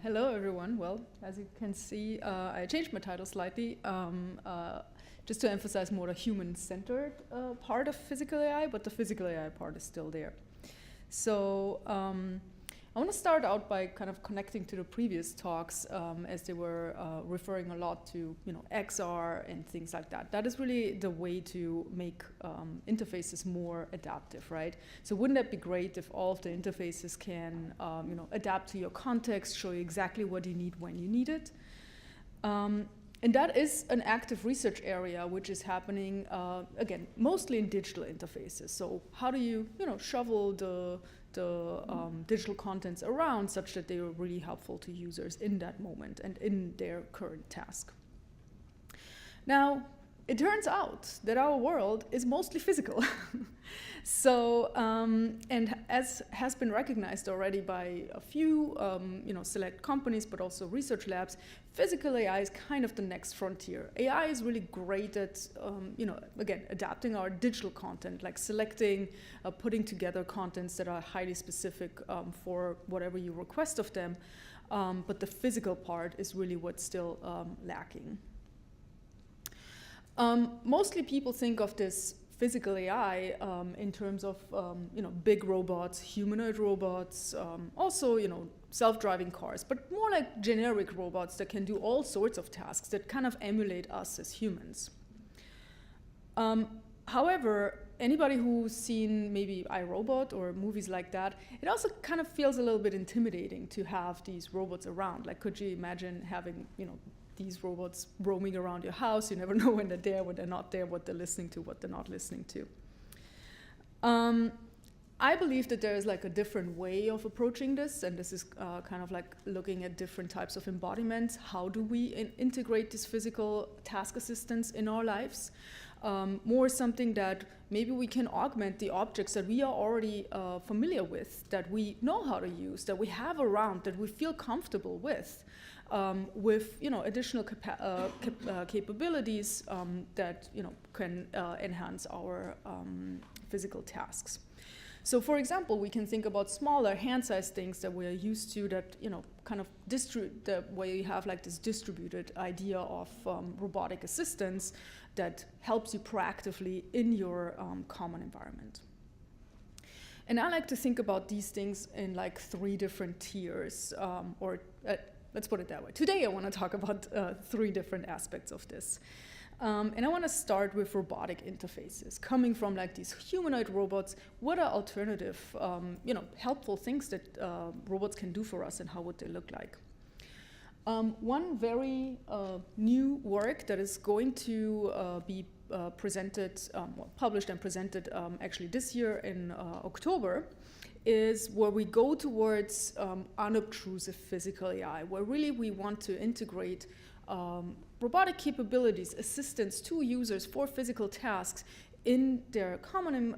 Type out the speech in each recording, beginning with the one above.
Hello, everyone. Well, as you can see, I changed my title slightly just to emphasize more the human-centered part of physical AI, but the physical AI part is still there. So I want to start out by kind of connecting to the previous talks as they were referring a lot to XR and things like that. That is really the way to make interfaces more adaptive, right? So wouldn't that be great if all of the interfaces can adapt to your context, show you exactly what you need when you need it? And that is an active research area which is happening, again, mostly in digital interfaces. So how do you shovel the digital contents around such that they are really helpful to users in that moment and in their current task? Now, it turns out that our world is mostly physical. So, and as has been recognized already by a few select companies, but also research labs, physical AI is kind of the next frontier. AI is really great at, again, adapting our digital content, like selecting, putting together contents that are highly specific for whatever you request of them. But the physical part is really what's still lacking. Mostly people think of this physical AI in terms of big robots, humanoid robots, also self-driving cars, but more like generic robots that can do all sorts of tasks that kind of emulate us as humans. However, anybody who's seen maybe iRobot or movies like that, it also kind of feels a little bit intimidating to have these robots around. Like, could you imagine having these robots roaming around your house? You never know when they're there, when they're not there, what they're listening to, what they're not listening to. I believe that there is like a different way of approaching this, and this is kind of like looking at different types of embodiments. How do we integrate this physical task assistance in our lives? More something that maybe we can augment the objects that we are already familiar with, that we know how to use, that we have around, that we feel comfortable with additional capabilities that can enhance our physical tasks. So, for example, we can think about smaller hand-sized things that we are used to, that kind of the way you have like this distributed idea of robotic assistance that helps you proactively in your common environment. And I like to think about these things in like 3 different tiers, let's put it that way. Today I want to talk about 3 different aspects of this. And I want to start with robotic interfaces. Coming from like these humanoid robots, what are alternative, helpful things that robots can do for us, and how would they look like? One very new work that is going to be presented, published and presented actually this year in October, is where we go towards unobtrusive physical AI, where really we want to integrate robotic capabilities, assistance to users for physical tasks in their common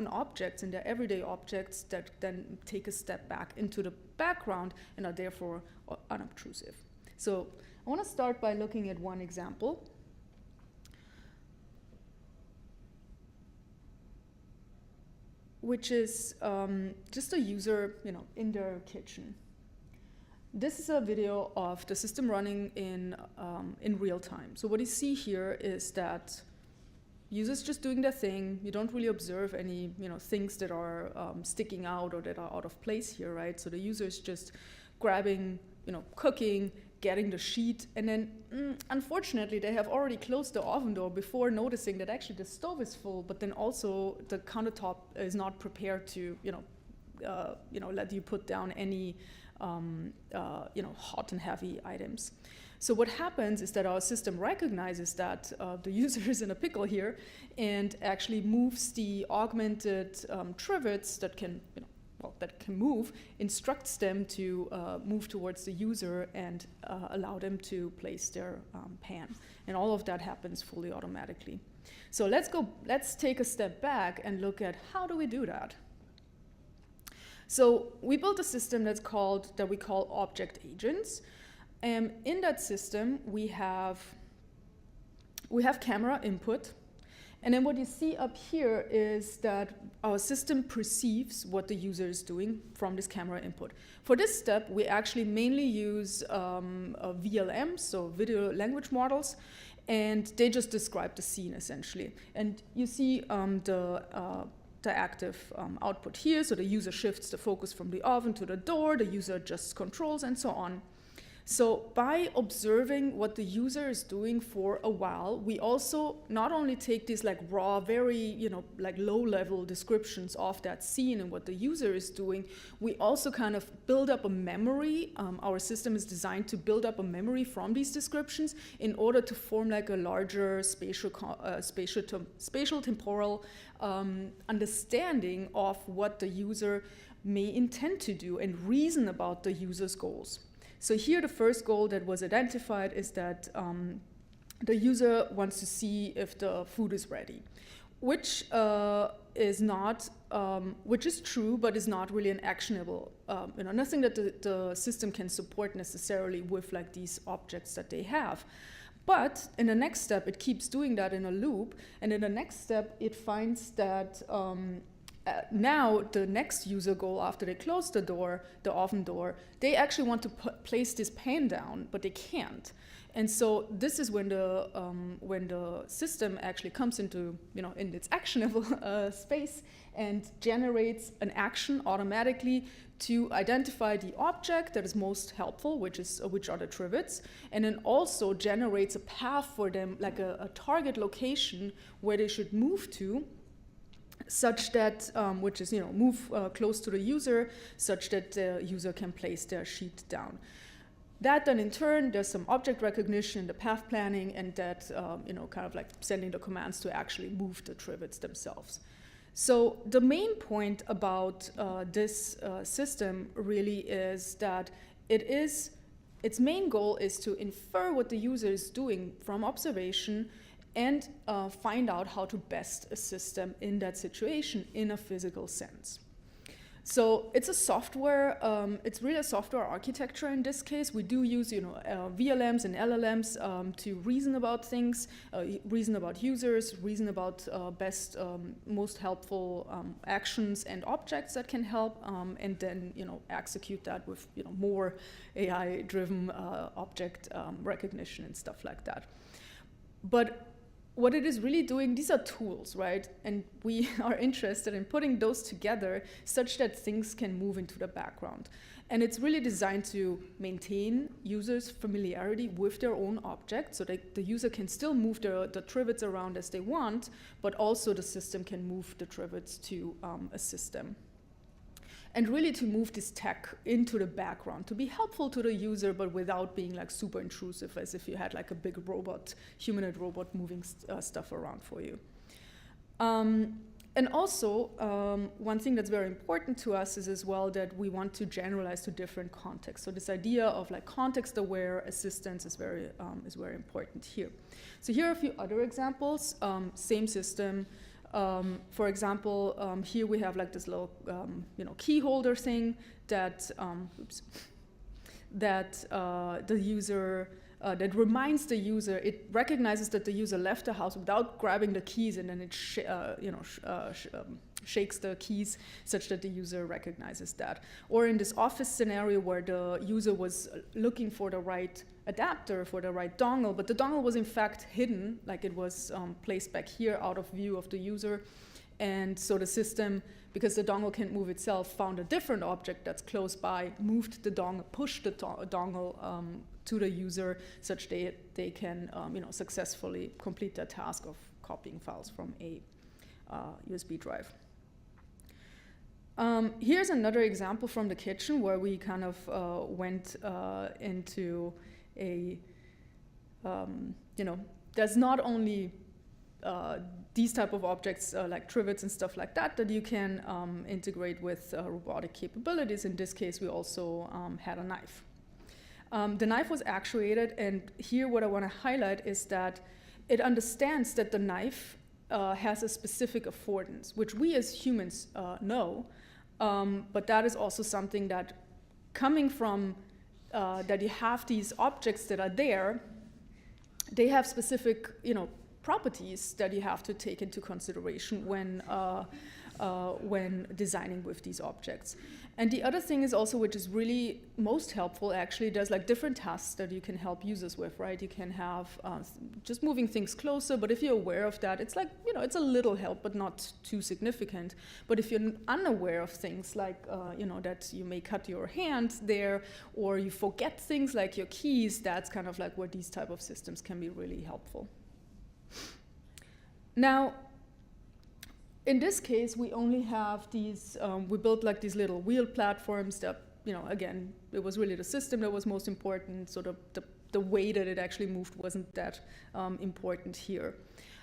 objects, in their everyday objects that then take a step back into the background and are therefore unobtrusive. So I want to start by looking at one example. Which is just a user, in their kitchen. This is a video of the system running in real time. So what you see here is that users just doing their thing. You don't really observe any, things that are sticking out or that are out of place here, right? So the user is just grabbing, cooking, getting the sheet, and then unfortunately they have already closed the oven door before noticing that actually the stove is full, but then also the countertop is not prepared to let you put down any hot and heavy items. So what happens is that our system recognizes that the user is in a pickle here and actually moves the augmented trivets that can move, instructs them to move towards the user and allow them to place their pan. And all of that happens fully automatically. So let's take a step back and look at how do we do that. So we built a system that we call object agents. And in that system, we have camera input. And then what you see up here is that our system perceives what the user is doing from this camera input. For this step, we actually mainly use VLMs, so video language models, and they just describe the scene essentially. And you see the active output here, so the user shifts the focus from the oven to the door, the user adjusts controls, and so on. So by observing what the user is doing for a while, we also not only take these like raw, very, like low-level descriptions of that scene and what the user is doing, we also kind of build up a memory. Our system is designed to build up a memory from these descriptions in order to form like a larger spatial temporal understanding of what the user may intend to do and reason about the user's goals. So here the first goal that was identified is that the user wants to see if the food is ready, which is true, but is not really an actionable, nothing that the system can support necessarily with like these objects that they have. But in the next step, it keeps doing that in a loop, and in the next step, it finds that now the next user goal after they close the door, the oven door, they actually want to place this pan down, but they can't. And so this is when the system actually comes into, in its actionable space and generates an action automatically to identify the object that is most helpful, which are the trivets, and then also generates a path for them, like a target location where they should move to, such that, which is, move close to the user, such that the user can place their sheet down. That then in turn, there's some object recognition, the path planning, and that, kind of like sending the commands to actually move the trivets themselves. So the main point about this system really is that its main goal is to infer what the user is doing from observation and find out how to best assist them in that situation in a physical sense. So it's a software, it's really a software architecture in this case. We do use VLMs and LLMs to reason about things, reason about users, reason about best, most helpful actions and objects that can help, and then execute that with more AI-driven object recognition and stuff like that. But what it is really doing, these are tools, right? And we are interested in putting those together such that things can move into the background. And it's really designed to maintain users' familiarity with their own object so that the user can still move the trivets around as they want, but also the system can move the trivets to assist them. And really to move this tech into the background, to be helpful to the user, but without being like super intrusive, as if you had like a big robot, humanoid robot moving stuff around for you. And also, one thing that's very important to us is as well that we want to generalize to different contexts. So this idea of like context-aware assistance is very important here. So here are a few other examples, same system. For example, here we have like this little, key holder thing that the user that reminds the user. It recognizes that the user left the house without grabbing the keys, and then it shakes the keys such that the user recognizes that. Or in this office scenario where the user was looking for the right adapter for the right dongle, but the dongle was in fact hidden, like it was placed back here out of view of the user. And so the system, because the dongle can't move itself, found a different object that's close by, moved the dongle, pushed the dongle to the user such they can successfully complete their task of copying files from a USB drive. Here's another example from the kitchen where we kind of went into a, there's not only these type of objects like trivets and stuff like that you can integrate with robotic capabilities. In this case, we also had a knife. The knife was actuated, and here what I want to highlight is that it understands that the knife has a specific affordance, which we as humans know, but that is also something that coming from that you have these objects that are there, they have specific, properties that you have to take into consideration when designing with these objects. And the other thing is also, which is really most helpful actually, there's like different tasks that you can help users with, right? You can have just moving things closer, but if you're aware of that, it's like, it's a little help, but not too significant. But if you're unaware of things like, that you may cut your hand there, or you forget things like your keys, that's kind of like where these type of systems can be really helpful. Now, in this case, we only have these, we built like these little wheel platforms that, again, it was really the system that was most important, so the way that it actually moved wasn't that important here.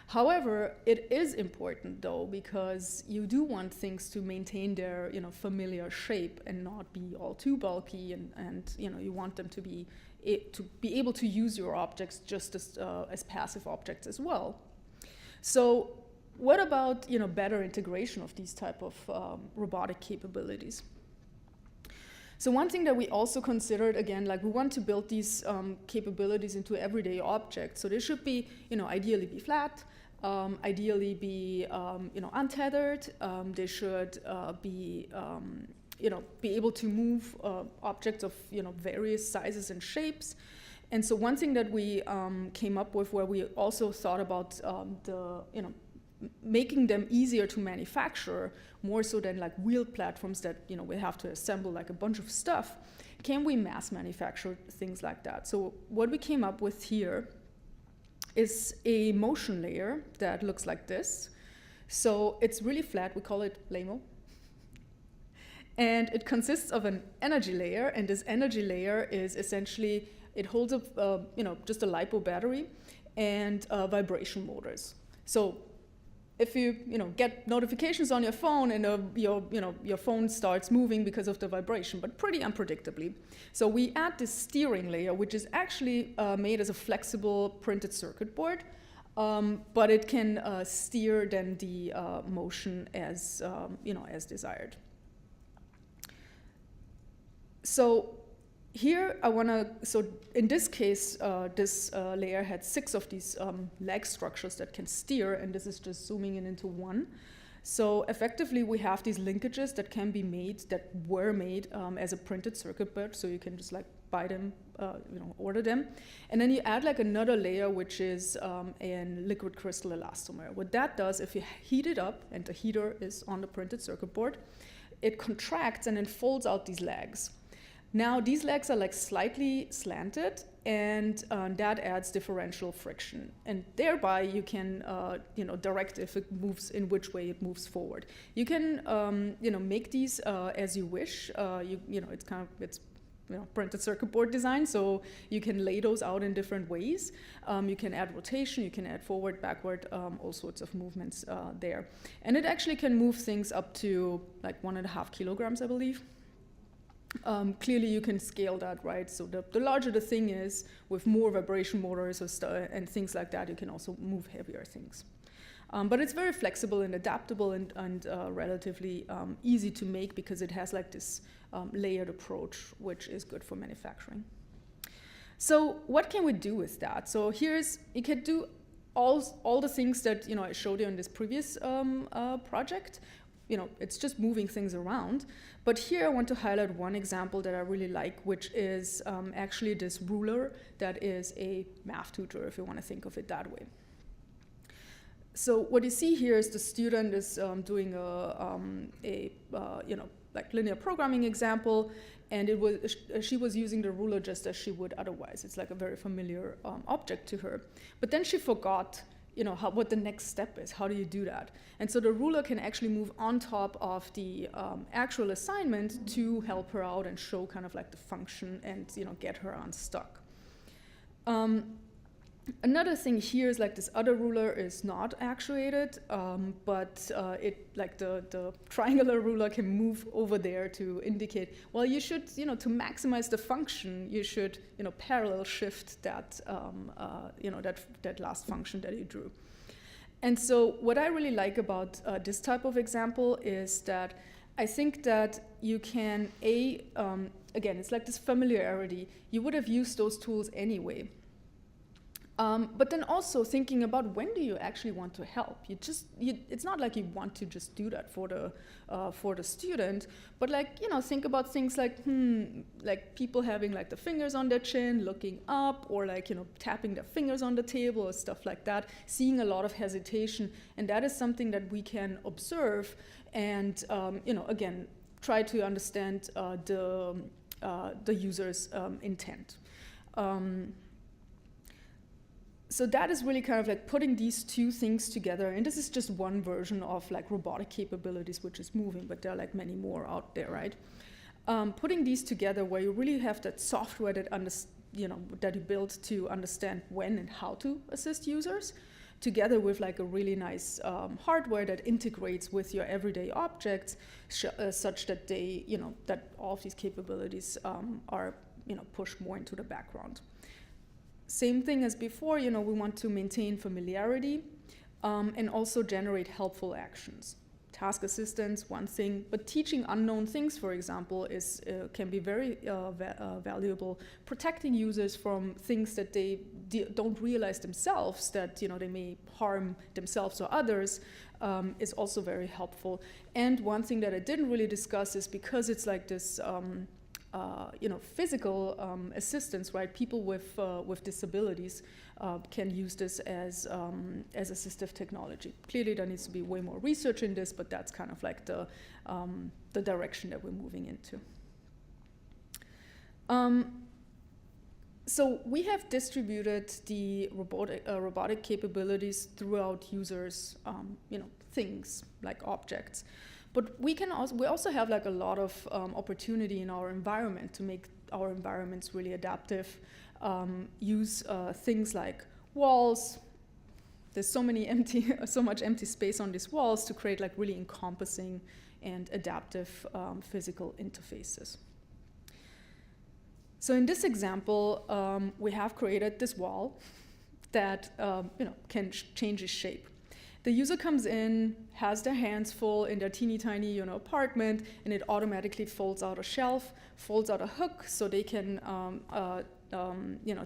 However, it is important though, because you do want things to maintain their, familiar shape and not be all too bulky, and you want them to be able to use your objects just as passive objects as well. So what about better integration of these type of robotic capabilities? So one thing that we also considered, again, like we want to build these capabilities into everyday objects. So they should be, ideally be flat, ideally be, untethered. They should be, be able to move objects of, various sizes and shapes. And so one thing that we came up with, where we also thought about making them easier to manufacture, more so than like wheeled platforms that we have to assemble like a bunch of stuff. Can we mass manufacture things like that? So what we came up with here is a motion layer that looks like this. So it's really flat. We call it LAMO. And it consists of an energy layer, and this energy layer is essentially, it holds up just a LiPo battery and vibration motors. So if you get notifications on your phone and your phone starts moving because of the vibration, but pretty unpredictably. So we add this steering layer, which is actually made as a flexible printed circuit board, but it can steer then the motion as as desired. So here so in this case, this layer had 6 of these leg structures that can steer, and this is just zooming in into one. So effectively, we have these linkages that can be made, that were made as a printed circuit board, so you can just like buy them, order them. And then you add like another layer, which is a liquid crystal elastomer. What that does, if you heat it up, and the heater is on the printed circuit board, it contracts and then folds out these legs. Now, these legs are like slightly slanted, and that adds differential friction. And thereby, you can direct if it moves, in which way it moves forward. You can make these as you wish. It's printed circuit board design, so you can lay those out in different ways. You can add rotation, you can add forward, backward, all sorts of movements there. And it actually can move things up to like 1.5 kilograms, I believe. Clearly, you can scale that, right? So the larger the thing is, with more vibration motors and things like that, you can also move heavier things. But it's very flexible and adaptable, and relatively easy to make, because it has like this layered approach, which is good for manufacturing. So what can we do with that? So you can do all the things that I showed you in this previous project. It's just moving things around. But here I want to highlight one example that I really like, which is actually this ruler that is a math tutor, if you want to think of it that way. So what you see here is the student is doing like linear programming example, and she was using the ruler just as she would otherwise. It's like a very familiar object to her. But then she forgot what the next step is. How do you do that? And so the ruler can actually move on top of the actual assignment to help her out and show kind of like the function and get her unstuck. Another thing here is like this other ruler is not actuated, but it like the triangular ruler can move over there to indicate, well, you should, to maximize the function, you should, parallel shift that, that last function that you drew. And so what I really like about this type of example is that I think that you can, again, it's like this familiarity. You would have used those tools anyway. But then also thinking about when do you actually want to help? It's not like you want to just do that for the student, but like, think about things like people having like the fingers on their chin, looking up, or like, tapping their fingers on the table or stuff like that, seeing a lot of hesitation. And that is something that we can observe and, again, try to understand the user's intent. So that is really kind of like putting these two things together. And this is just one version of like robotic capabilities, which is moving, but there are like many more out there, right? Putting these together where you really have that software that that you build to understand when and how to assist users, together with like a really nice hardware that integrates with your everyday objects, such that they, that all of these capabilities are, pushed more into the background. Same thing as before, we want to maintain familiarity and also generate helpful actions. Task assistance, one thing, but teaching unknown things, for example, can be very valuable. Protecting users from things that they don't realize themselves, that they may harm themselves or others, is also very helpful. And one thing that I didn't really discuss is because it's like this physical assistance, right? People with disabilities can use this as assistive technology. Clearly, there needs to be way more research in this, but that's kind of like the direction that we're moving into. So we have distributed the robotic capabilities throughout users, things like objects. But we also have like a lot of opportunity in our environment to make our environments really adaptive. Use things like walls. There's so much empty space on these walls to create like really encompassing and adaptive physical interfaces. So in this example, we have created this wall that can change its shape. The user comes in, has their hands full in their teeny tiny apartment, and it automatically folds out a shelf, folds out a hook, so they can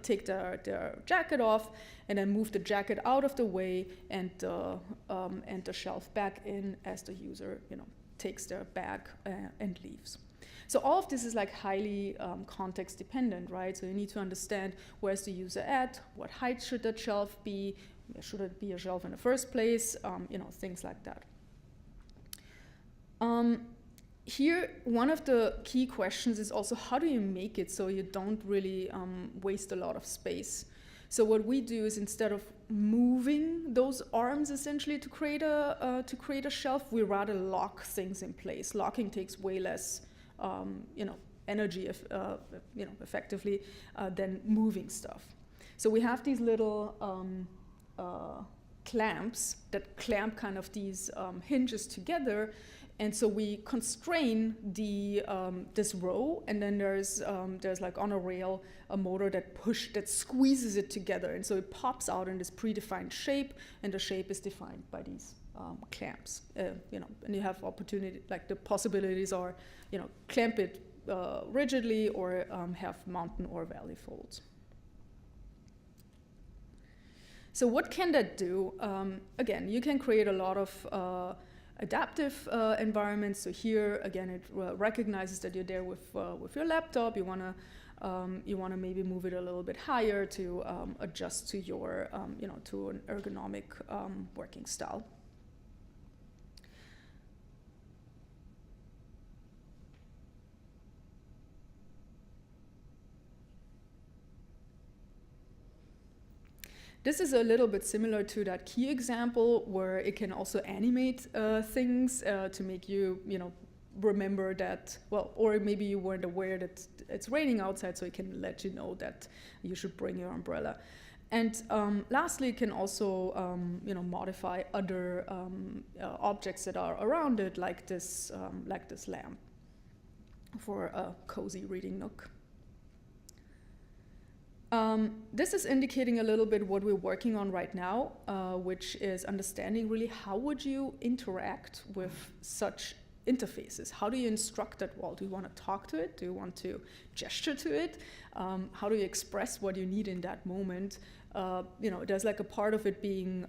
take their jacket off, and then move the jacket out of the way, and the shelf back in as the user takes their bag and leaves. So all of this is like highly context dependent, right? So you need to understand where's the user at, what height should that shelf be, should it be a shelf in the first place, things like that. Here, one of the key questions is also how do you make it so you don't really waste a lot of space? So what we do is instead of moving those arms essentially to create a shelf, we rather lock things in place. Locking takes way less energy, effectively, than moving stuff. So we have these little clamps that clamp kind of these hinges together, and so we constrain this row, and then there's like on a rail a motor that squeezes it together, and so it pops out in this predefined shape, and the shape is defined by these clamps. And you have opportunity, like the possibilities are, clamp it rigidly or have mountain or valley folds. So what can that do? Again, you can create a lot of adaptive environments. So here, again, it recognizes that you're there with your laptop. You wanna maybe move it a little bit higher to adjust to your, to an ergonomic working style. This is a little bit similar to that key example where it can also animate things to make you, remember that, well, or maybe you weren't aware that it's raining outside, so it can let you know that you should bring your umbrella. And lastly, it can also, modify other objects that are around it, like this lamp for a cozy reading nook. This is indicating a little bit what we're working on right now, which is understanding really how would you interact with such interfaces. How do you instruct that wall? Do you want to talk to it? Do you want to gesture to it? How do you express what you need in that moment? There's like a part of it being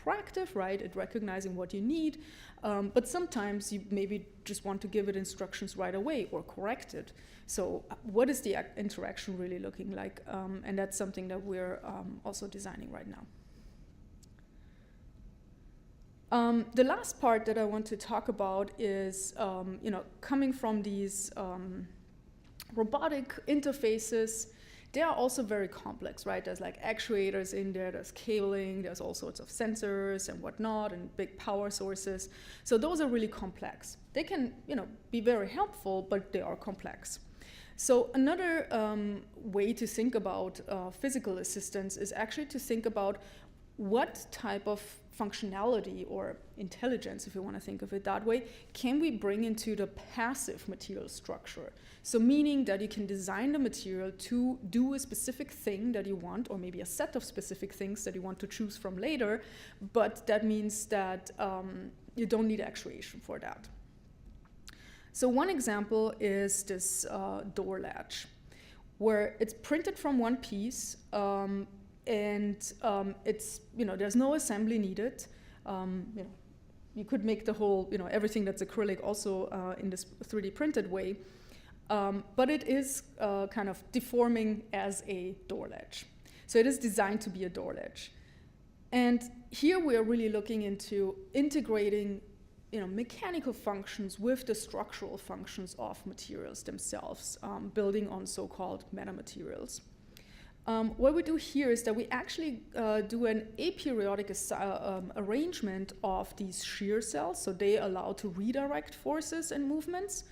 proactive, right? At recognizing what you need. But sometimes you maybe just want to give it instructions right away or correct it. So what is the interaction really looking like? And that's something that we're also designing right now. The last part that I want to talk about is, coming from these robotic interfaces, they are also very complex, right? There's like actuators in there, there's cabling, there's all sorts of sensors and whatnot, and big power sources. So those are really complex. They can, be very helpful, but they are complex. So another way to think about physical assistance is actually to think about what type of functionality or intelligence, if you want to think of it that way, can we bring into the passive material structure? So meaning that you can design the material to do a specific thing that you want, or maybe a set of specific things that you want to choose from later, but that means that you don't need actuation for that. So one example is this door latch, where it's printed from one piece, and it's, there's no assembly needed. You could make the whole, everything that's acrylic also in this 3D printed way, but it is kind of deforming as a door latch. So it is designed to be a door latch. And here we are really looking into integrating mechanical functions with the structural functions of materials themselves, building on so-called metamaterials. What we do here is that we actually do an aperiodic arrangement of these shear cells, so they allow to redirect forces and movements,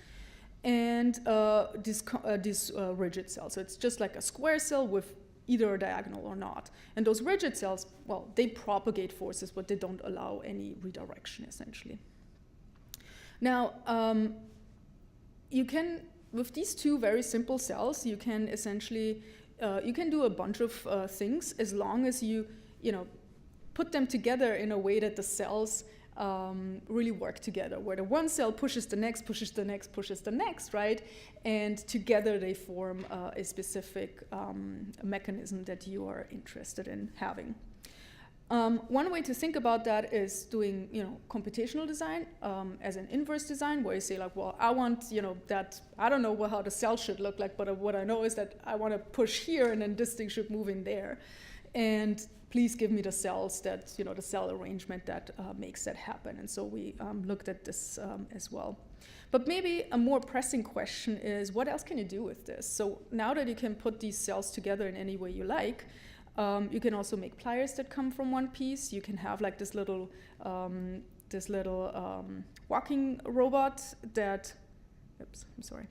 and this rigid cell. So it's just like a square cell with either a diagonal or not. And those rigid cells, well, they propagate forces, but they don't allow any redirection, essentially. Now, you can, with these two very simple cells, you can essentially you can do a bunch of things as long as you put them together in a way that the cells really work together, where the one cell pushes the next, pushes the next, pushes the next, right? And together they form a specific mechanism that you are interested in having. One way to think about that is doing, computational design as an inverse design, where you say like, well, I want, that, I don't know how the cell should look like, but what I know is that I want to push here and then this thing should move in there. And please give me the cells that, the cell arrangement that makes that happen. And so we looked at this as well. But maybe a more pressing question is, what else can you do with this? So now that you can put these cells together in any way you like, you can also make pliers that come from one piece. You can have like this little walking robot that, oops, I'm sorry.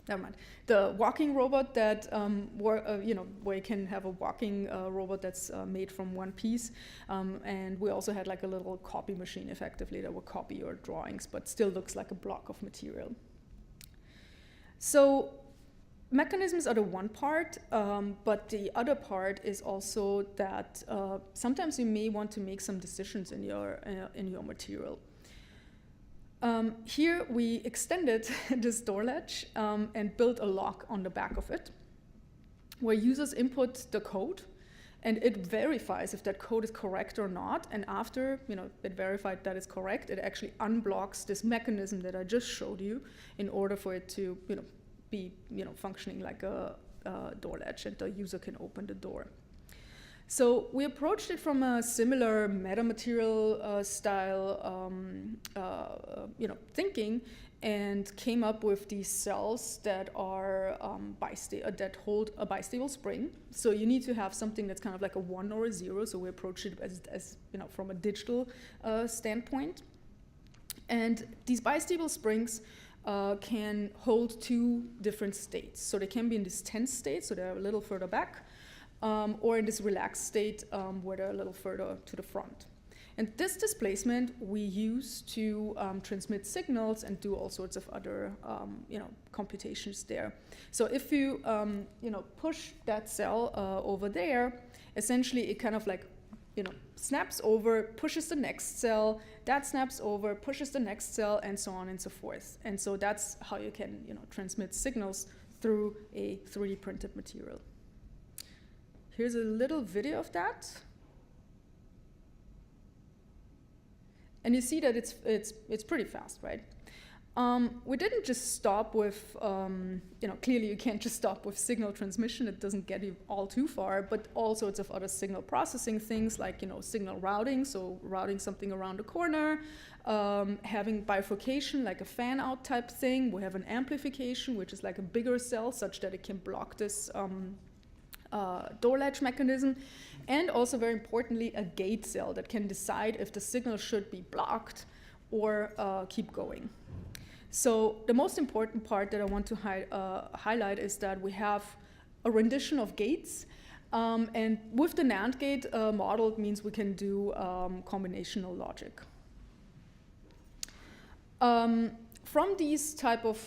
Never mind. The walking robot that, where you can have a walking robot that's made from one piece. And we also had like a little copy machine, effectively, that will copy your drawings, but still looks like a block of material. So mechanisms are the one part, but the other part is also that sometimes you may want to make some decisions in your material. Here we extended this door latch and built a lock on the back of it, where users input the code, and it verifies if that code is correct or not. And after it verified that it's correct, it actually unblocks this mechanism that I just showed you in order for it to be functioning like a door latch, and the user can open the door. So we approached it from a similar metamaterial style thinking, and came up with these cells that are that hold a bistable spring. So you need to have something that's kind of like a 1 or a 0. So we approached it as from a digital standpoint. And these bistable springs can hold two different states. So they can be in this tense state, so they're a little further back, or in this relaxed state where they're a little further to the front. And this displacement we use to transmit signals and do all sorts of other computations there. So if you push that cell over there, essentially it kind of like snaps over, pushes the next cell, that snaps over, pushes the next cell, and so on and so forth. And so that's how you can, transmit signals through a 3D printed material. Here's a little video of that. And you see that it's pretty fast, right? We didn't just stop with, clearly you can't just stop with signal transmission. It doesn't get you all too far, but all sorts of other signal processing things like, signal routing, so routing something around the corner, having bifurcation, like a fan-out type thing. We have an amplification, which is like a bigger cell such that it can block this door latch mechanism. And also, very importantly, a gate cell that can decide if the signal should be blocked or keep going. So the most important part that I want to highlight is that we have a rendition of gates. And with the NAND gate model, it means we can do combinational logic. From these type of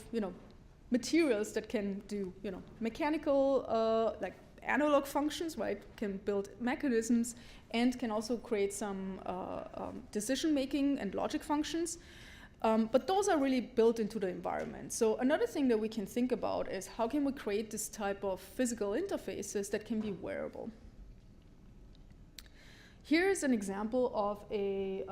materials that can do mechanical like analog functions, right? Can build mechanisms and can also create some decision-making and logic functions. But those are really built into the environment. So another thing that we can think about is how can we create this type of physical interfaces that can be wearable. Here's an example of a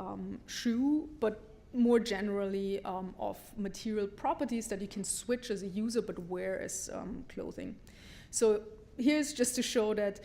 shoe, but more generally of material properties that you can switch as a user but wear as clothing. So here's just to show that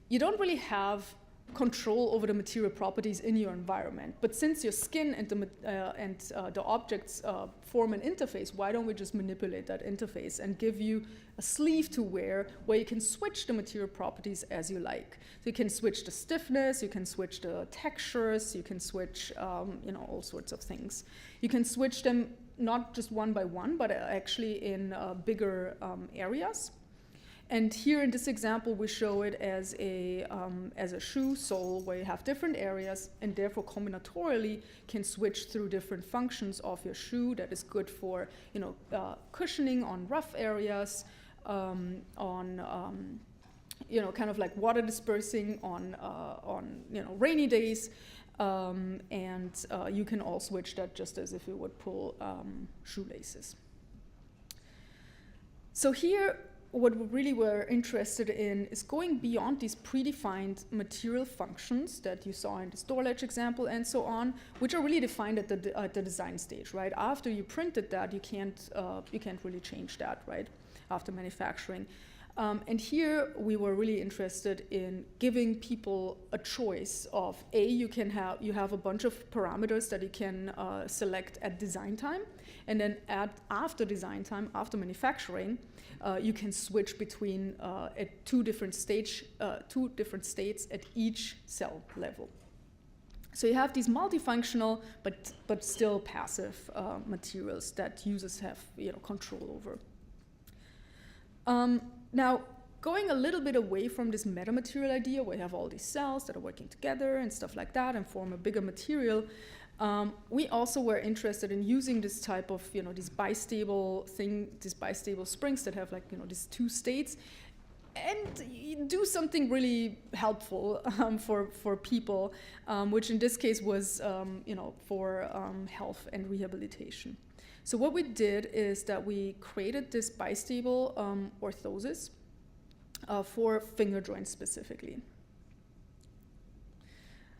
you don't really have control over the material properties in your environment. But since your skin and the objects form an interface, why don't we just manipulate that interface and give you a sleeve to wear where you can switch the material properties as you like. So you can switch the stiffness, you can switch the textures, you can switch all sorts of things. You can switch them not just one by one, but actually in bigger areas. And here in this example, we show it as a shoe sole where you have different areas and therefore combinatorially can switch through different functions of your shoe that is good for cushioning on rough areas, on kind of like water dispersing on rainy days, and you can all switch that just as if you would pull shoelaces. So here, what we really were interested in is going beyond these predefined material functions that you saw in the door latch example and so on, which are really defined at the design stage, right? After you printed that, you can't really change that, right? After manufacturing. And here we were really interested in giving people a choice of you have a bunch of parameters that you can select at design time, and then after design time, after manufacturing, you can switch between at two different states at each cell level. So you have these multifunctional but still passive materials that users have control over. Now, going a little bit away from this metamaterial idea where you have all these cells that are working together and stuff like that and form a bigger material, we also were interested in using this type of, this bistable springs that have these two states and do something really helpful for people, which in this case was, for health and rehabilitation. So what we did is that we created this bistable orthosis for finger joints specifically.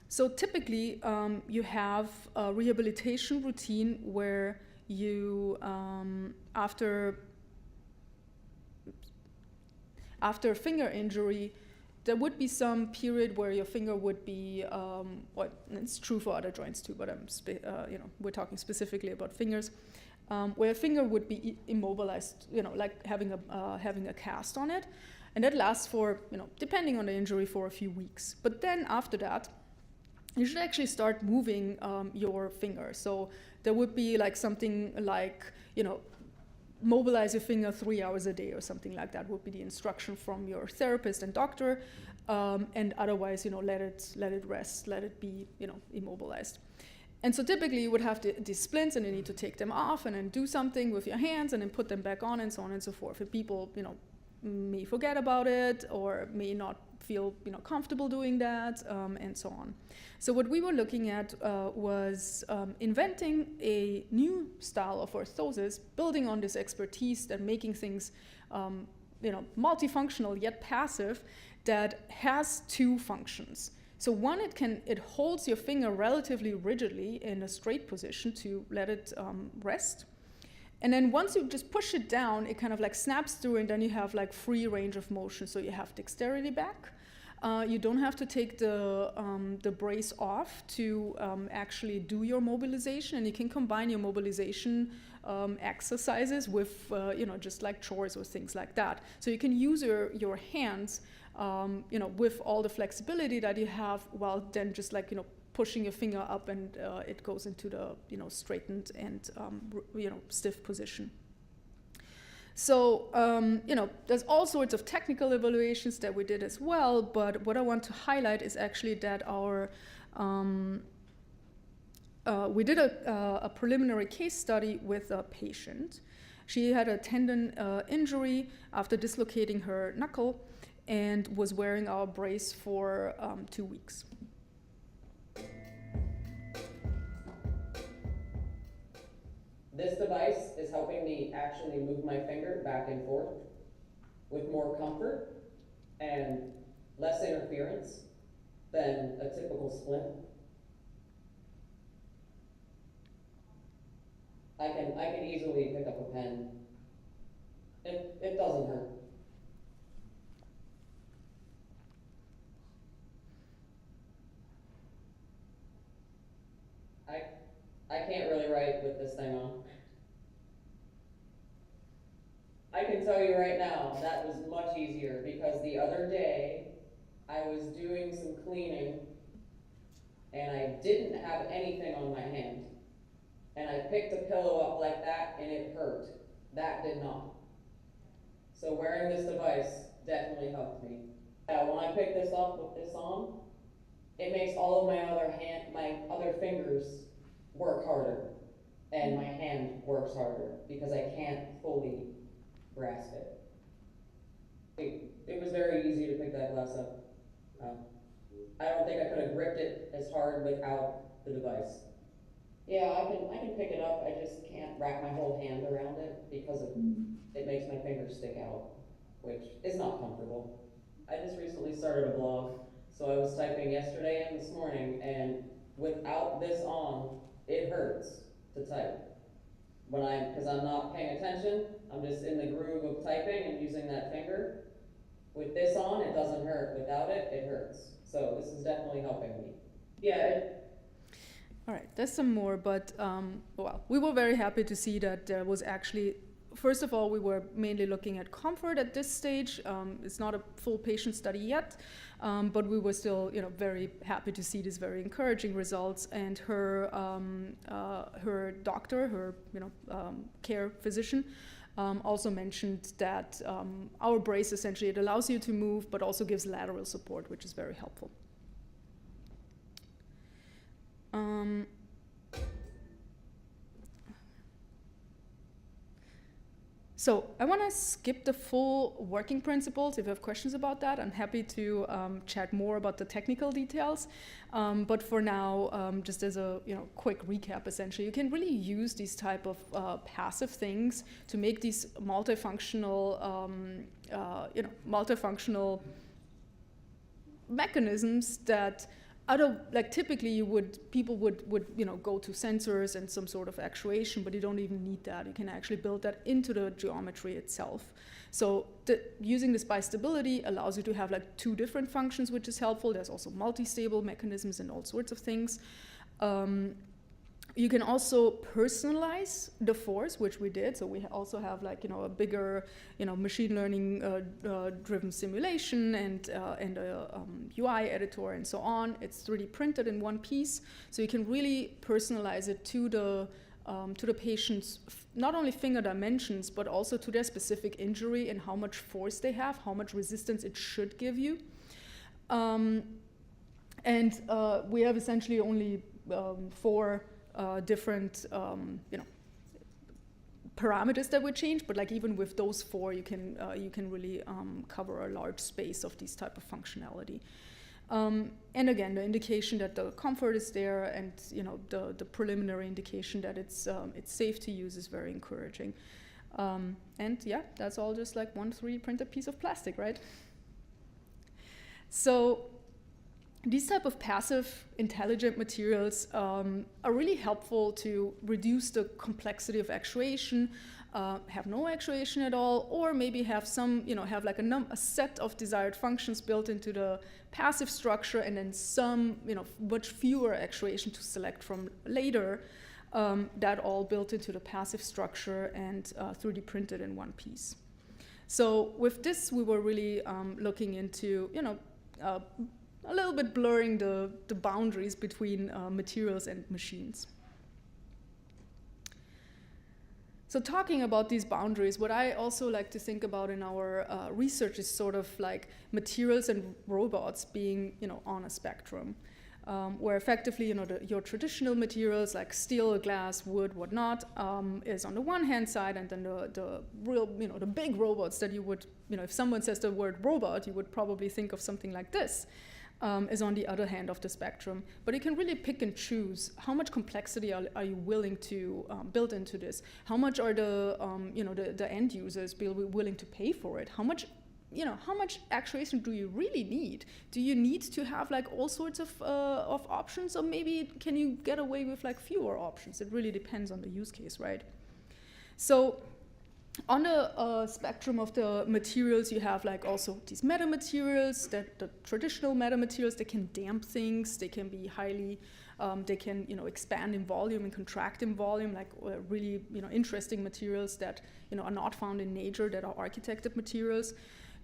So typically, you have a rehabilitation routine where you, after finger injury, there would be some period where your finger would be, it's true for other joints too, but we're talking specifically about fingers. Where a finger would be immobilized, like having a cast on it, and that lasts for, depending on the injury, for a few weeks. But then after that, you should actually start moving your finger. So there would be something like, mobilize your finger 3 hours a day or something like that would be the instruction from your therapist and doctor, and otherwise, let it rest, let it be, immobilized. And so typically you would have these splints and you need to take them off and then do something with your hands and then put them back on and so on and so forth. And people, may forget about it or may not feel comfortable doing that, and so on. So what we were looking at was inventing a new style of orthosis, building on this expertise that making things multifunctional yet passive, that has two functions. So one, it holds your finger relatively rigidly in a straight position to let it rest. And then once you just push it down, it kind of like snaps through, and then you have like free range of motion. So you have dexterity back. You don't have to take the brace off to actually do your mobilization, and you can combine your mobilization exercises with just like chores or things like that. So you can use your hands with all the flexibility that you have, while then just like pushing your finger up, and it goes into the straightened and stiff position. So, there's all sorts of technical evaluations that we did as well, but what I want to highlight is actually that we did a preliminary case study with a patient. She had a tendon injury after dislocating her knuckle and was wearing our brace for 2 weeks. This device is helping me actually move my finger back and forth with more comfort and less interference than a typical splint. I can easily pick up a pen. It doesn't hurt. I can't really write with this thing on. I can tell you right now, that was much easier, because the other day I was doing some cleaning and I didn't have anything on my hand. And I picked a pillow up like that and it hurt. That did not. So wearing this device definitely helped me. When I pick this up with this on, it makes all of my other fingers work harder, and my hand works harder because I can't fully grasp it. It was very easy to pick that glass up. I don't think I could have gripped it as hard without the device. Yeah, I can pick it up. I just can't wrap my whole hand around it because it makes my fingers stick out, which is not comfortable. I just recently started a blog, so I was typing yesterday and this morning, and without this on, it hurts to type. Because I'm not paying attention, I'm just in the groove of typing and using that finger. With this on, it doesn't hurt. Without it, it hurts. So this is definitely helping me. Yeah. All right, there's some more, but we were very happy to see that there was actually, first of all, we were mainly looking at comfort at this stage. It's not a full patient study yet, but we were still, very happy to see these very encouraging results. And her doctor, her, care physician, also mentioned that our brace essentially, it allows you to move, but also gives lateral support, which is very helpful. So I want to skip the full working principles. If you have questions about that, I'm happy to chat more about the technical details. But for now, just as a quick recap, essentially, you can really use these type of passive things to make these multifunctional, multifunctional mechanisms that typically people would go to sensors and some sort of actuation, but you don't even need that. You can actually build that into the geometry itself. So using this bistability allows you to have two different functions, which is helpful. There's also multi-stable mechanisms and all sorts of things. You can also personalize the force, which we did. So we also have a bigger machine learning driven simulation and a UI editor and so on. It's 3D printed in one piece, so you can really personalize it to the patient's not only finger dimensions, but also to their specific injury and how much force they have, how much resistance it should give you. And we have essentially only 4 different parameters that would change, but like even with those 4, you can really cover a large space of these type of functionality. And again, the indication that the comfort is there, and the preliminary indication that it's safe to use is very encouraging. And yeah, that's all just like one 3D printed piece of plastic, right? So these type of passive intelligent materials are really helpful to reduce the complexity of actuation, have no actuation at all, or maybe have some, have like a set of desired functions built into the passive structure, and then some, much fewer actuation to select from later, that all built into the passive structure and 3D printed in one piece. So with this, we were really looking into, a little bit blurring the boundaries between materials and machines. So talking about these boundaries, what I also like to think about in our research is sort of like materials and robots being, on a spectrum, where effectively, your traditional materials like steel, glass, wood, whatnot, is on the one hand side, and then the real, the big robots that you would, if someone says the word robot, you would probably think of something like this. Is on the other hand of the spectrum. But you can really pick and choose how much complexity are you willing to build into this? How much are the the end users willing to pay for it? How much actuation do you really need? Do you need to have like all sorts of options, or maybe can you get away with like fewer options? It really depends on the use case, right? So on the spectrum of the materials, you have like also these metamaterials, that the traditional metamaterials, they can damp things, they can be highly, they can expand in volume and contract in volume, like really interesting materials that are not found in nature, that are architected materials.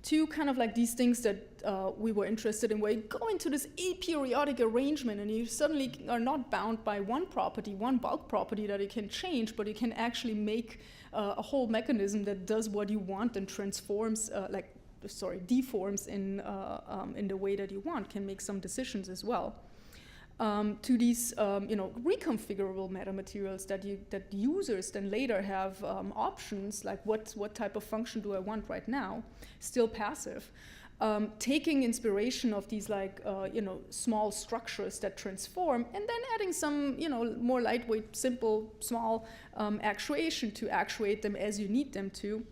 To kind of like these things that we were interested in, where you go into this aperiodic arrangement and you suddenly are not bound by one property, one bulk property that you can change, but you can actually make a whole mechanism that does what you want and transforms, deforms in the way that you want, can make some decisions as well. To these reconfigurable metamaterials that users then later have options, like what type of function do I want right now, still passive. Taking inspiration of these like small structures that transform, and then adding some more lightweight, simple, small actuation to actuate them as you need them to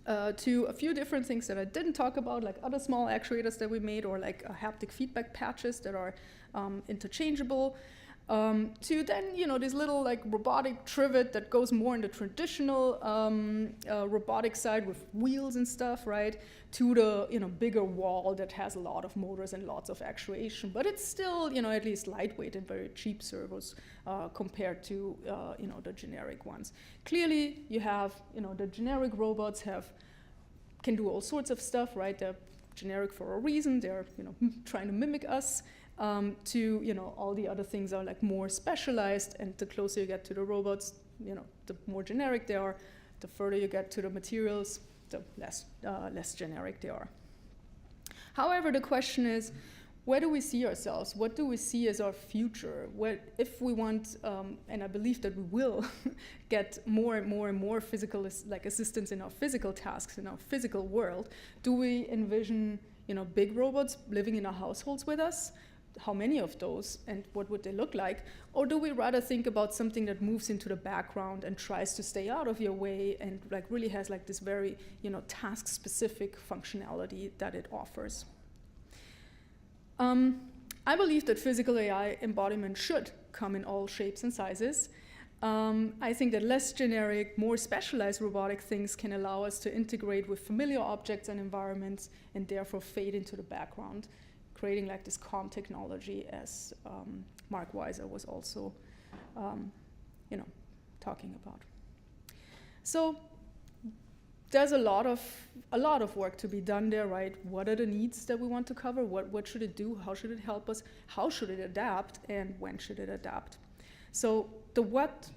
a few different things that I didn't talk about, like other small actuators that we made, or like haptic feedback patches that are interchangeable, to then this little like robotic trivet that goes more in the traditional robotic side with wheels and stuff, right? To the bigger wall that has a lot of motors and lots of actuation, but it's still at least lightweight and very cheap servos compared to the generic ones. Clearly, you have the generic robots can do all sorts of stuff, right? They're generic for a reason. They're trying to mimic us. To all the other things are like more specialized, and the closer you get to the robots, the more generic they are. The further you get to the materials, the less generic they are. However, the question is, where do we see ourselves? What do we see as our future? If we want, and I believe that we will, get more and more and more physical assistance in our physical tasks, in our physical world, do we envision big robots living in our households with us? How many of those, and what would they look like? Or do we rather think about something that moves into the background and tries to stay out of your way, and like really has like this very task-specific functionality that it offers? I believe that physical AI embodiment should come in all shapes and sizes. I think that less generic, more specialized robotic things can allow us to integrate with familiar objects and environments, and therefore fade into the background, creating like this calm technology, as Mark Weiser was also talking about. So there's a lot of work to be done there, right? What are the needs that we want to cover? What should it do? How should it help us? How should it adapt? And when should it adapt? So the what,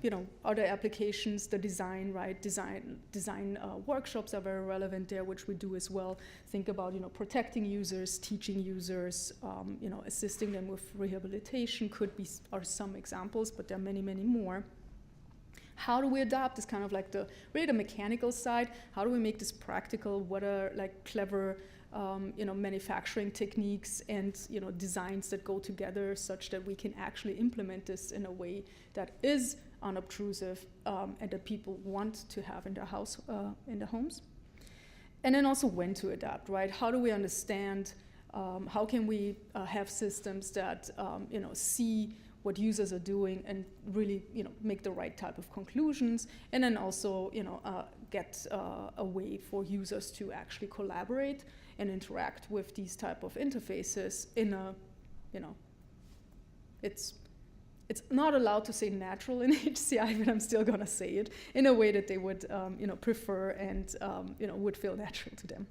are the applications, the design, right? Design workshops are very relevant there, which we do as well. Think about, protecting users, teaching users, assisting them with rehabilitation are some examples, but there are many, many more. How do we adapt is kind of like really the mechanical side. How do we make this practical? What are like clever manufacturing techniques and designs that go together such that we can actually implement this in a way that is unobtrusive and that people want to have in their house, in their homes. And then also when to adapt, right? How do we understand, how can we have systems that see what users are doing and really make the right type of conclusions, and then also get a way for users to actually collaborate and interact with these type of interfaces in a it's not allowed to say natural in HCI, but I'm still gonna say it in a way that they would prefer and would feel natural to them.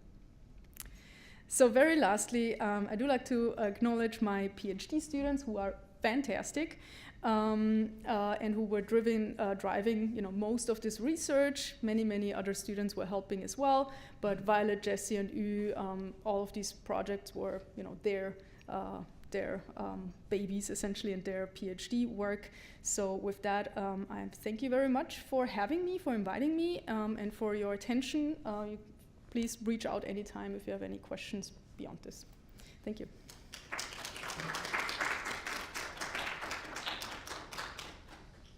So very lastly, I do like to acknowledge my PhD students who are fantastic and who were driving most of this research. Many other students were helping as well, but Violet, Jesse, and Yu, all of these projects were their babies essentially in their PhD work. So with that, I thank you very much for having me, for inviting me, and for your attention. Please reach out anytime if you have any questions beyond this. Thank you.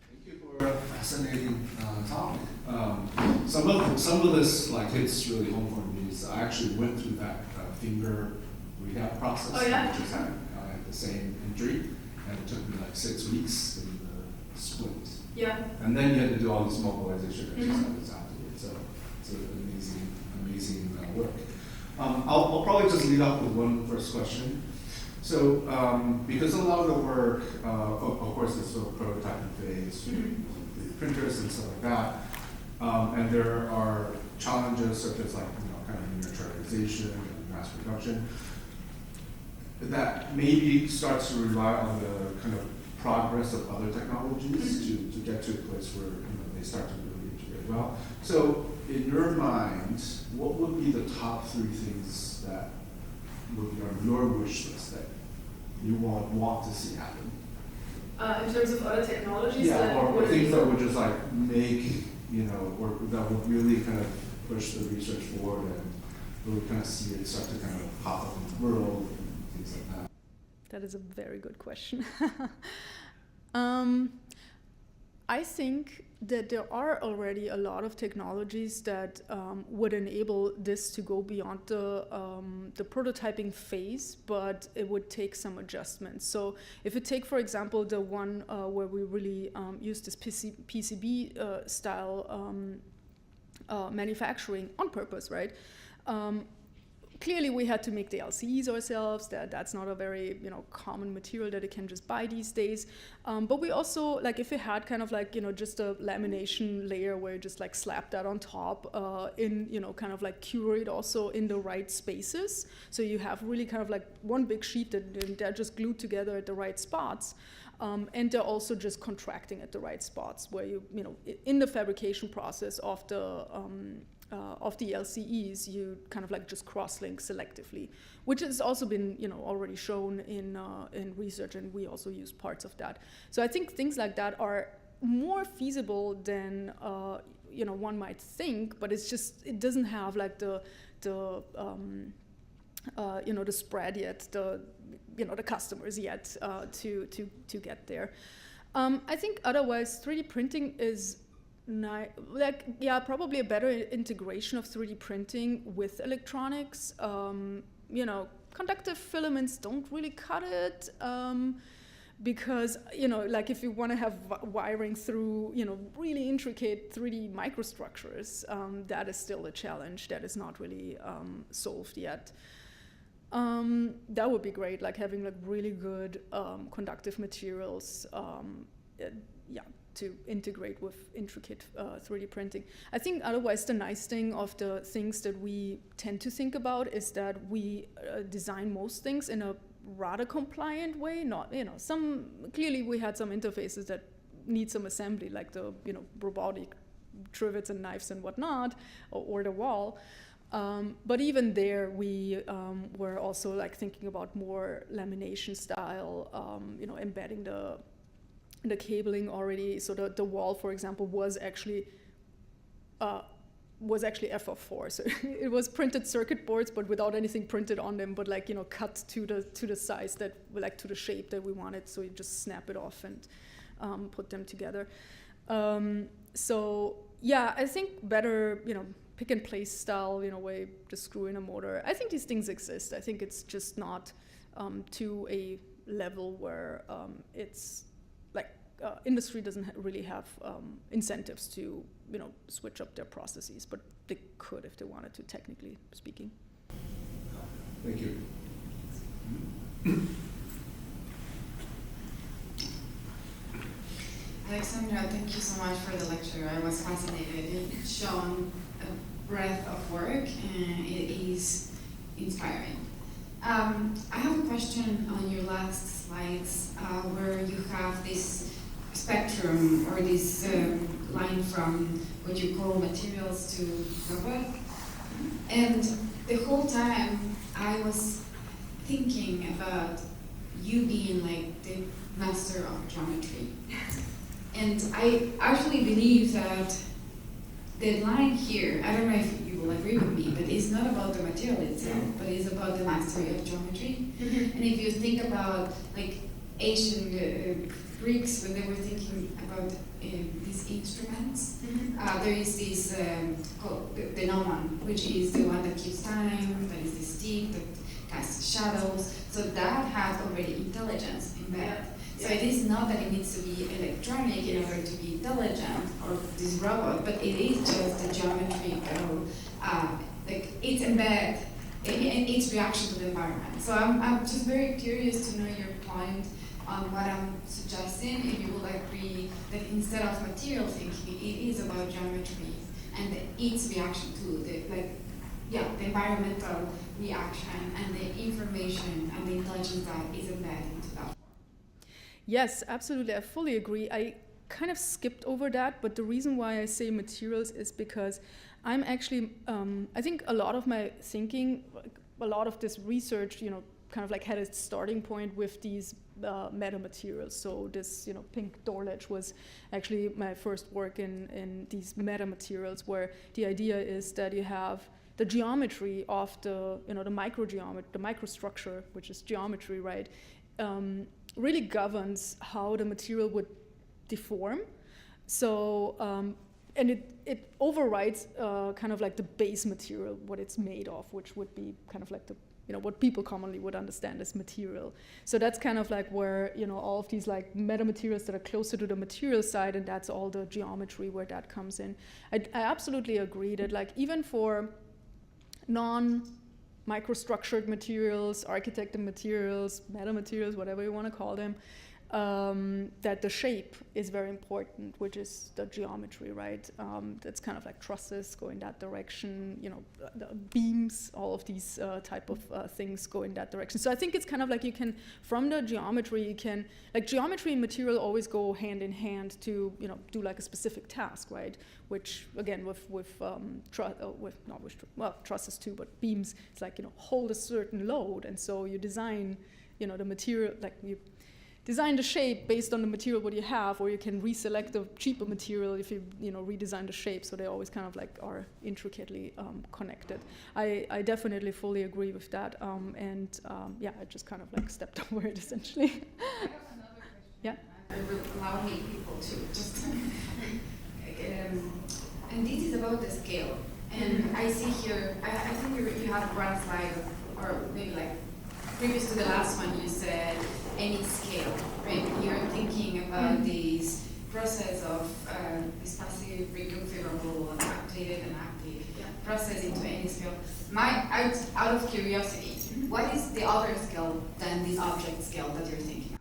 Thank you for a fascinating talk. Some of this hits really home for me. So I actually went through that finger rehab process. Oh, yeah? Which is I had the same injury, and it took me 6 weeks in the split. Yeah. And then you had to do all this mobilization exercises afterwards. So it's an amazing work. I'll probably just lead off with one first question. So because a lot of the work, of course, is sort of prototyping phase, the printers and stuff like that, and there are challenges such as kind of miniaturization and mass production that maybe starts to rely on the kind of progress of other technologies to get to a place where they start to really integrate well. So in your mind, what would be the top 3 things that would be on your wish list that you want to see happen? In terms of other technologies? Yeah, or things that would just make, or that would really kind of push the research forward and really kind of see it start to kind of pop up in the world and things like that. That is a very good question. I think that there are already a lot of technologies that would enable this to go beyond the prototyping phase, but it would take some adjustments. So if you take, for example, the one where we really use this PCB style manufacturing on purpose, right? Clearly, we had to make the LCEs ourselves. That's not a very common material that you can just buy these days. But we also if you had kind of just a lamination layer where you just slap that on top in kind of cure it also in the right spaces. So you have really kind of one big sheet that they're just glued together at the right spots. And they're also just contracting at the right spots where in the fabrication process of the LCEs, you kind of just cross-link selectively, which has also been already shown in research, and we also use parts of that. So I think things like that are more feasible than one might think, but it doesn't have the spread yet, the customers yet to get there. I think otherwise 3D printing is probably a better integration of 3D printing with electronics. Conductive filaments don't really cut it because if you want to have wiring through really intricate 3D microstructures, that is still a challenge that is not really solved yet. That would be great, having really good conductive materials. To integrate with intricate 3D printing. I think otherwise the nice thing of the things that we tend to think about is that we design most things in a rather compliant way. Not, clearly we had some interfaces that need some assembly, like the robotic trivets and knives and whatnot, or the wall. But even there, we were also thinking about more lamination style, embedding the cabling already, so the wall, for example, was actually FF4. So it was printed circuit boards, but without anything printed on them, but like, cut to the size that, like to the shape that we wanted. So you just snap it off and put them together. So yeah, I think better, pick and place style, way just screw in a motor. I think these things exist. I think it's just not to a level where it's like industry doesn't really have incentives to switch up their processes, but they could if they wanted to, technically speaking. Thank you. Alexandra, thank you so much for the lecture. I was fascinated. It's shown a breadth of work, and it is inspiring. I have a question on your last slides, where you have this spectrum, or this line from what you call materials to robot. And the whole time I was thinking about you being like the master of geometry. And I actually believe that the line here, I don't know if you will agree with me, but it's not about the material itself, but it's about the mastery of geometry. Mm-hmm. And if you think about like ancient Greeks, when they were thinking about these instruments, mm-hmm. There is this called the gnomon, which is the one that keeps time, that is the stick that casts shadows. So that has already intelligence embedded. Yeah. So it is not that it needs to be electronic in order to be intelligent, or this robot, but it is just a geometrical, like it's embedded in its reaction to the environment. So I'm just very curious to know your point on what I'm suggesting, if you will agree that instead of material thinking, it is about geometry and its reaction to the environmental reaction and the information and the intelligence that is embedded into that. Yes, absolutely. I fully agree. I kind of skipped over that, but the reason why I say materials is because I'm actually, I think a lot of my thinking, a lot of this research, kind of like had its starting point with these metamaterials. So this, pink door ledge was actually my first work in these metamaterials, where the idea is that you have the geometry of the microstructure, which is geometry, right? Really governs how the material would deform. So, and it overrides kind of like the base material, what it's made of, which would be kind of like the, what people commonly would understand as material. So that's kind of like where, all of these like metamaterials that are closer to the material side, and that's all the geometry where that comes in. I absolutely agree that like even for microstructured materials, architected materials, metamaterials, whatever you want to call them, that the shape is very important, which is the geometry, right? That's kind of like trusses go in that direction, the beams, all of these type of things go in that direction. So I think it's kind of like you can, from the geometry, you can, like geometry and material always go hand in hand to, do like a specific task, right? Which again, with trusses too, but beams, it's like, hold a certain load. And so you design, the material, like you design the shape based on the material what you have, or you can reselect the cheaper material if you redesign the shape. So they always kind of like are intricately connected. I definitely fully agree with that. I just kind of like stepped over it essentially. I have another question. Yeah. It will allow me people to just and this is about the scale. And I see here, I think you have one slide, or maybe like previous to the last one, you said any scale, right? You're thinking about this process of this passive, reconfigurable, and active process into any scale. Out of curiosity, what is the other scale than this object scale that you're thinking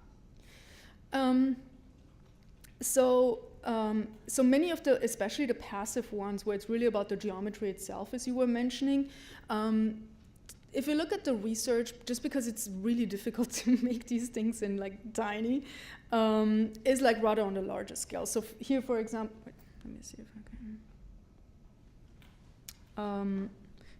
of? So many of the, especially the passive ones, where it's really about the geometry itself, as you were mentioning, if you look at the research, just because it's really difficult to make these things in like tiny, is like rather on the larger scale. So here, for example, let me see if I can.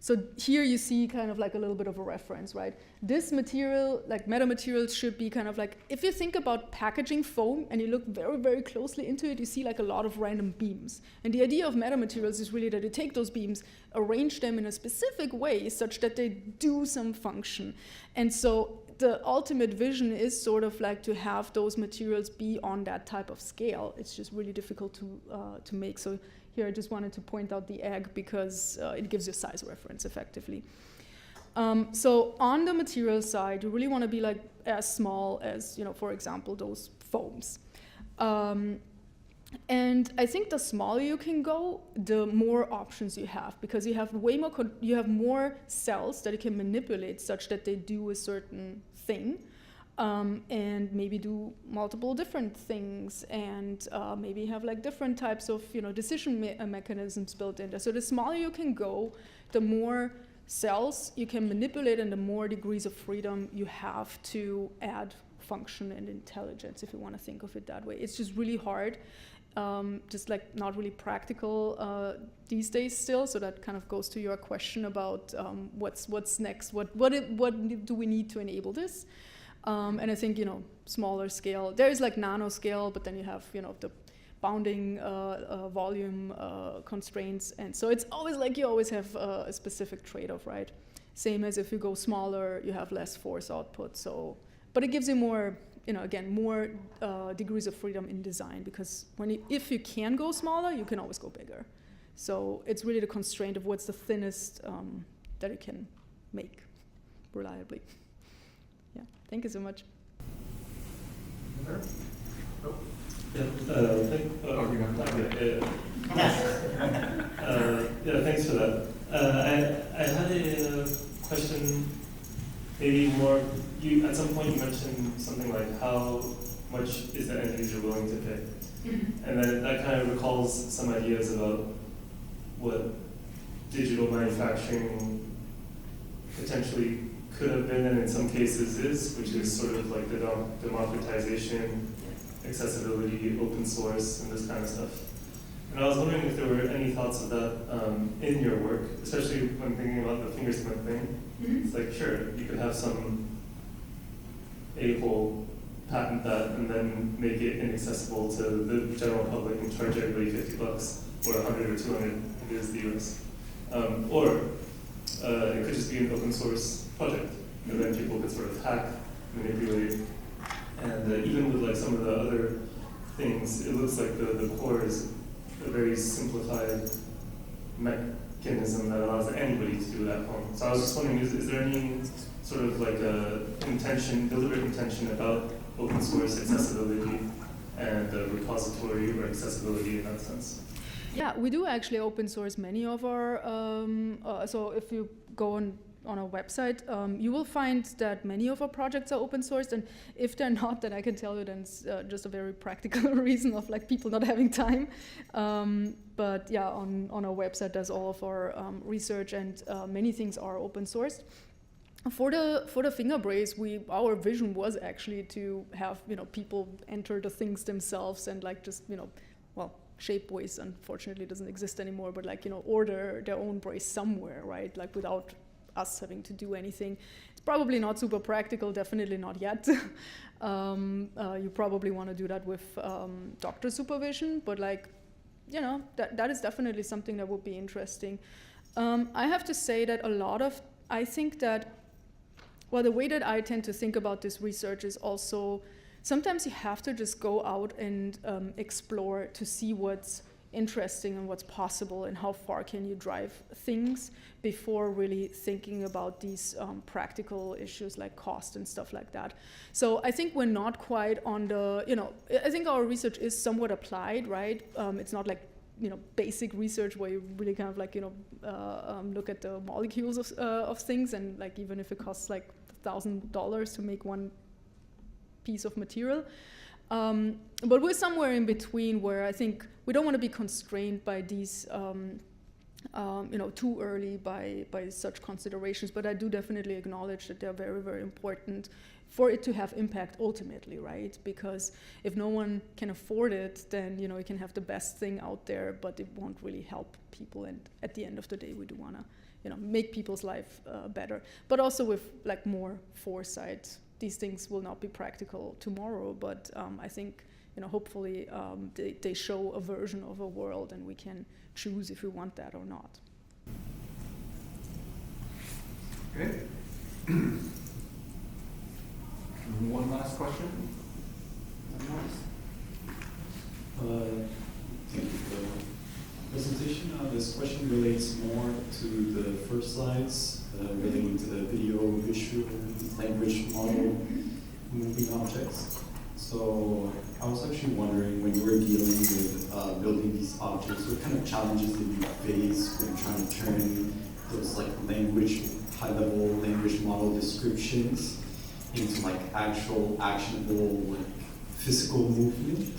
So here you see kind of like a little bit of a reference, right? This material, like metamaterials, should be kind of like, if you think about packaging foam and you look very, very closely into it, you see like a lot of random beams. And the idea of metamaterials is really that you take those beams, arrange them in a specific way such that they do some function. And so the ultimate vision is sort of like to have those materials be on that type of scale. It's just really difficult to make. So here I just wanted to point out the egg because it gives you a size reference effectively. So on the material side, you really want to be like as small as, you know, for example, those foams. And I think the smaller you can go, the more options you have, because you have way more, you have more cells that you can manipulate such that they do a certain thing, and maybe do multiple different things, and maybe have like different types of, you know, decision mechanisms built in there. So the smaller you can go, the more cells you can manipulate, and the more degrees of freedom you have to add function and intelligence, if you want to think of it that way. It's just really hard. Just like not really practical these days still. So that kind of goes to your question about what's next. What do we need to enable this? And I think, you know, smaller scale. There is like nanoscale, but then you have, you know, the bounding volume constraints, and so it's always like you always have a specific trade-off, right? Same as if you go smaller, you have less force output. So, but it gives you more, you know, again, more degrees of freedom in design, because if you can go smaller, you can always go bigger. So it's really the constraint of what's the thinnest that you can make reliably. Yeah, thank you so much. Thanks for that. I had a question. Maybe more, you at some point you mentioned something like how much is the end user willing to pay? And then that kind of recalls some ideas about what digital manufacturing potentially could have been, and in some cases is, which is sort of like the democratization, accessibility, open source, and this kind of stuff. And I was wondering if there were any thoughts of that in your work, especially when thinking about the fingersmith thing. It's like, sure, you could have some a-hole patent that and then make it inaccessible to the general public and charge everybody $50 or 100 or 200 if it is the US. Or it could just be an open source project, and then people could sort of hack, manipulate, and even with like some of the other things, it looks like the core is a very simplified mechanism that allows anybody to do it at home. So I was just wondering, is there any sort of like a deliberate intention about open source accessibility and repository or accessibility in that sense? Yeah, we do actually open source many of our, so if you go on our website, you will find that many of our projects are open sourced, and if they're not, then I can tell you then it's just a very practical reason of like people not having time. But yeah, on our website there's all of our research, and many things are open sourced. For the finger brace, our vision was actually to have, you know, people enter the things themselves and like just, you know, well, Shapeways unfortunately doesn't exist anymore, but like, you know, order their own brace somewhere, right? Like without us having to do anything. It's probably not super practical, definitely not yet. You probably want to do that with doctor supervision, but like, you know, that is definitely something that would be interesting. I have to say that I think that, well, the way that I tend to think about this research is also, sometimes you have to just go out and explore to see what's interesting and what's possible and how far can you drive things before really thinking about these practical issues like cost and stuff like that. So I think we're not quite on the, you know, I think our research is somewhat applied, right? It's not like, you know, basic research where you really kind of like, you know, look at the molecules of things, and like even if it costs like $1,000 to make one piece of material. But we're somewhere in between where I think we don't want to be constrained by these too early by such considerations, but I do definitely acknowledge that they're very, very important for it to have impact ultimately, right? Because if no one can afford it, then you can have the best thing out there, but it won't really help people. And at the end of the day, we do want to make people's life better, but also with like more foresight. These things will not be practical tomorrow, but I think hopefully they show a version of a world, and we can choose if we want that or not. Okay. One last question. Thank you for the presentation. This question relates more to the first slides relating to the video visual language model moving objects. So I was actually wondering, when you were dealing with building these objects, what kind of challenges did you face when trying to turn those like high-level language model descriptions into like actual actionable like physical movement?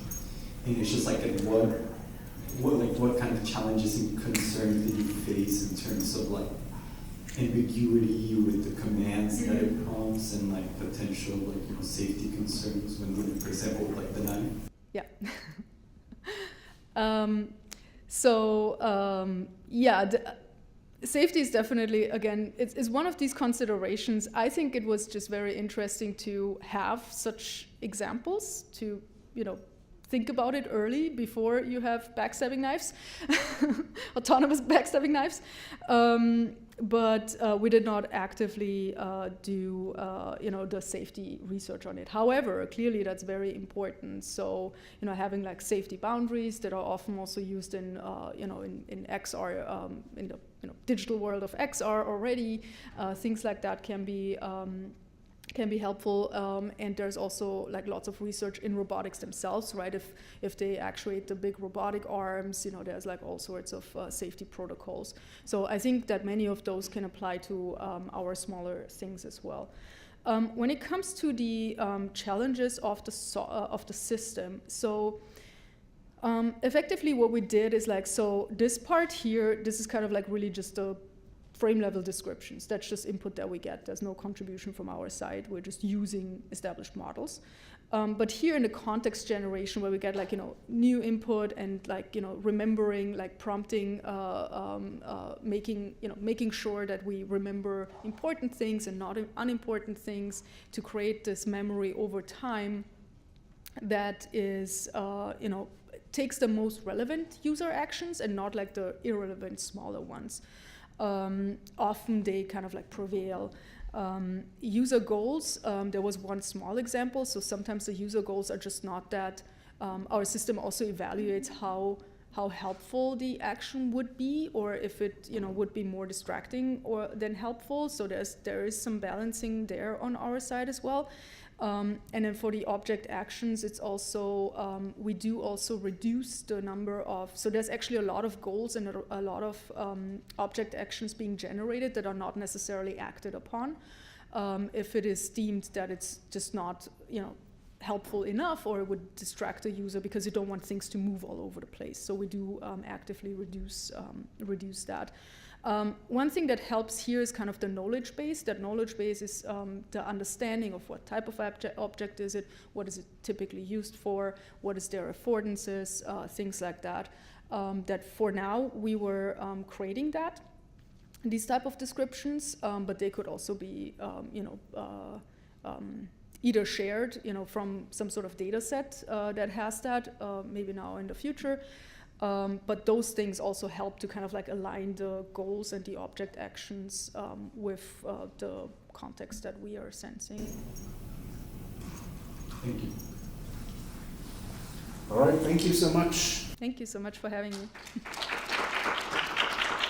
And it's just like what kind of challenges and concerns did you face in terms of like ambiguity with the commands that it prompts, and like potential like safety concerns when doing, for example, like the knife? Yeah. Safety is definitely, again, it's one of these considerations. I think it was just very interesting to have such examples, to think about it early before you have backstabbing knives, autonomous backstabbing knives. But we did not actively do the safety research on it. However, clearly that's very important. So having like safety boundaries that are often also used in in XR, in the digital world of XR already, things like that can be helpful, and there's also like lots of research in robotics themselves, right? If they actuate the big robotic arms, there's like all sorts of safety protocols. So I think that many of those can apply to our smaller things as well. When it comes to the challenges of the system, so effectively what we did is like, so this part here, this is kind of like really just a frame level descriptions. That's just input that we get. There's no contribution from our side. We're just using established models. But here in the context generation, where we get like new input and like remembering, like prompting, making sure that we remember important things and not unimportant things, to create this memory over time that is takes the most relevant user actions and not like the irrelevant smaller ones. Often they kind of like prevail. User goals, there was one small example. So sometimes the user goals are just not that. Our system also evaluates how helpful the action would be, or if it would be more distracting than helpful. So there is some balancing there on our side as well. And then for the object actions, it's also, we do also reduce the number of, so there's actually a lot of goals and a lot of object actions being generated that are not necessarily acted upon. If it is deemed that it's just not, helpful enough, or it would distract the user because you don't want things to move all over the place. So we do actively reduce that. One thing that helps here is kind of the knowledge base. That knowledge base is the understanding of what type of object is it, what is it typically used for, what is their affordances, things like that. That for now we were creating these type of descriptions, but they could also be either shared from some sort of data set that has that, maybe now in the future. But those things also help to kind of like align the goals and the object actions with the context that we are sensing. Thank you. All right, thank you so much. Thank you so much for having me.